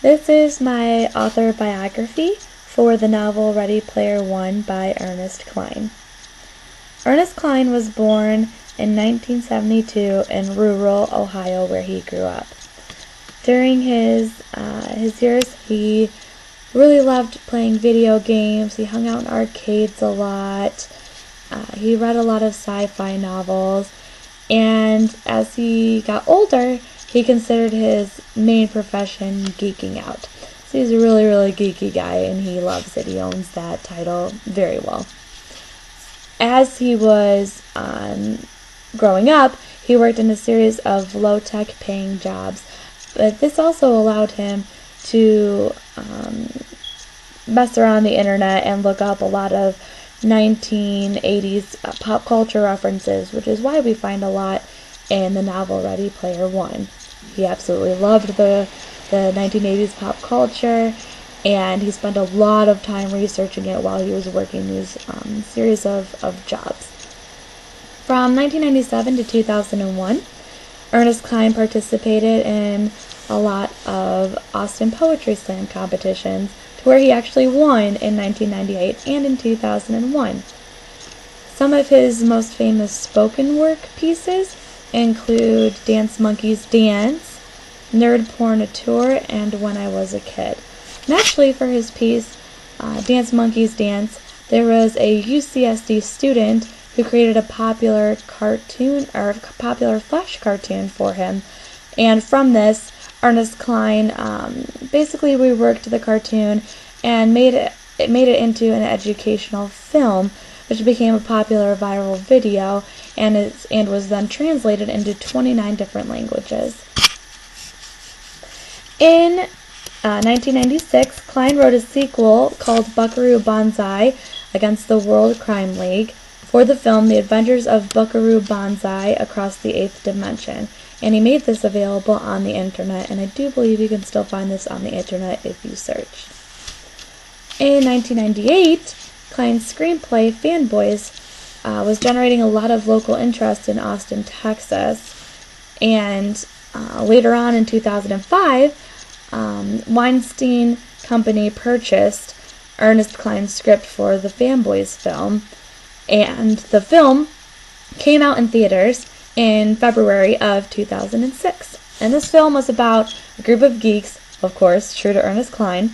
This is my author biography for the novel Ready Player One by Ernest Cline. Ernest Cline was born in 1972 in rural Ohio, where he grew up. During his years, he really loved playing video games. He hung out in arcades a lot. He read a lot of sci-fi novels. And as he got older, he considered his main profession geeking out. So he's a really, really geeky guy, and he loves it. He owns that title very well. As he was growing up, he worked in a series of low-tech paying jobs. But this also allowed him to mess around the internet and look up a lot of 1980s pop culture references, which is why we find a lot in the novel Ready Player One. He absolutely loved the 1980s pop culture, and he spent a lot of time researching it while he was working these series of jobs. From 1997 to 2001, Ernest Cline participated in a lot of Austin Poetry Slam competitions, to where he actually won in 1998 and in 2001. Some of his most famous spoken work pieces include Dance Monkeys Dance, Nerd Porn a Tour, and When I Was a Kid. And actually, for his piece, Dance Monkeys Dance, there was a UCSD student who created a popular cartoon, or popular Flash cartoon for him. And from this, Ernest Cline basically reworked the cartoon and made it into an educational film, which became a popular viral video and was then translated into 29 different languages. In 1996, Cline wrote a sequel called Buckaroo Banzai Against the World Crime League for the film The Adventures of Buckaroo Banzai Across the Eighth Dimension. And he made this available on the internet, and I do believe you can still find this on the internet if you search. In 1998, Cline's screenplay, Fanboys, was generating a lot of local interest in Austin, Texas. And later on in 2005, Weinstein Company purchased Ernest Cline's script for the Fanboys film, and the film came out in theaters in February of 2006. And this film was about a group of geeks, of course, true to Ernest Cline,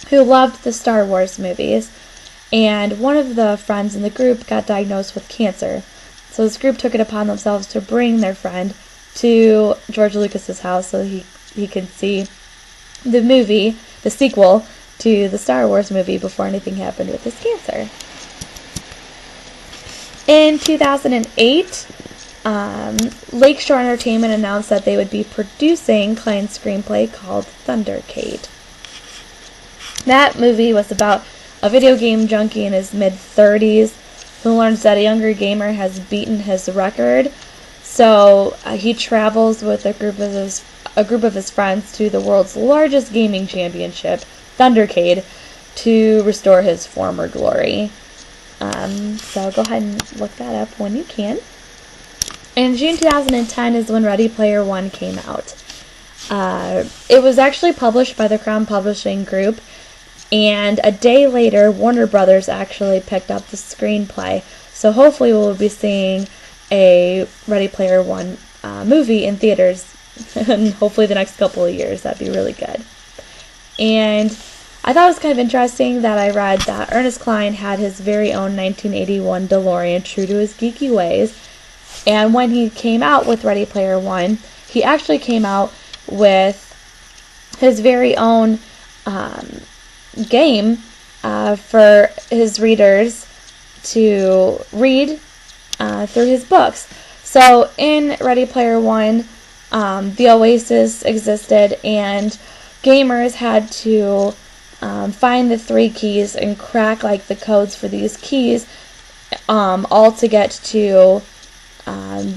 who loved the Star Wars movies. And one of the friends in the group got diagnosed with cancer. So this group took it upon themselves to bring their friend to George Lucas's house so he could see the movie, the sequel to the Star Wars movie, before anything happened with his cancer. In 2008, Lakeshore Entertainment announced that they would be producing Cline's screenplay called Thundercade. That movie was about a video game junkie in his mid-30s who learns that a younger gamer has beaten his record. So he travels with a group of his friends to the world's largest gaming championship, Thundercade, to restore his former glory. So go ahead and look that up when you can. In June 2010 is when Ready Player One came out. It was actually published by the Crown Publishing Group, and a day later, Warner Brothers actually picked up the screenplay. So hopefully we'll be seeing a Ready Player One movie in theaters, and hopefully the next couple of years. That'd be really good. And I thought it was kind of interesting that I read that Ernest Cline had his very own 1981 DeLorean, true to his geeky ways. And when he came out with Ready Player One, he actually came out with his very own game for his readers to read through his books. So in Ready Player One, the Oasis existed, and gamers had to find the 3 keys and crack like the codes for these keys, all to get to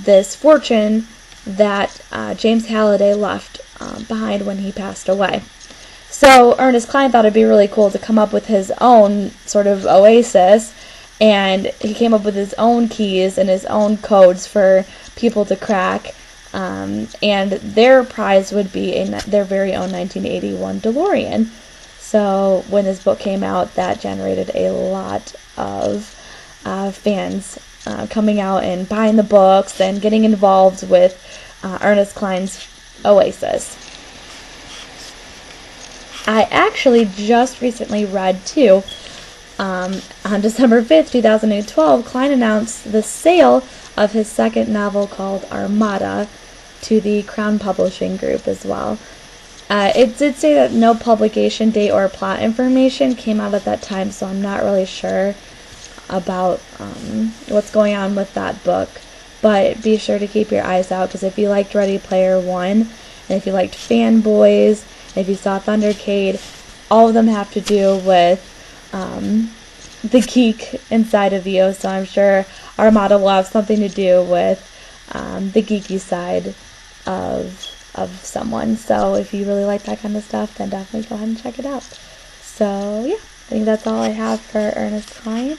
this fortune that James Halliday left behind when he passed away. So Ernest Cline thought it'd be really cool to come up with his own sort of oasis, and he came up with his own keys and his own codes for people to crack And their prize would be their very own 1981 DeLorean. So when this book came out, that generated a lot of fans coming out and buying the books and getting involved with Ernest Cline's Oasis. I actually just recently read, too, on December 5th, 2012, Cline announced the sale of his second novel called Armada to the Crown Publishing Group as well. It did say that no publication date or plot information came out at that time, so I'm not really sure about what's going on with that book. But be sure to keep your eyes out, because if you liked Ready Player One, and if you liked Fanboys, and if you saw Thundercade, all of them have to do with the geek inside of you, so I'm sure Armada will have something to do with the geeky side of someone. So if you really like that kind of stuff, then definitely go ahead and check it out. So yeah, I think that's all I have for Ernest Cline,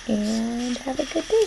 and have a good day.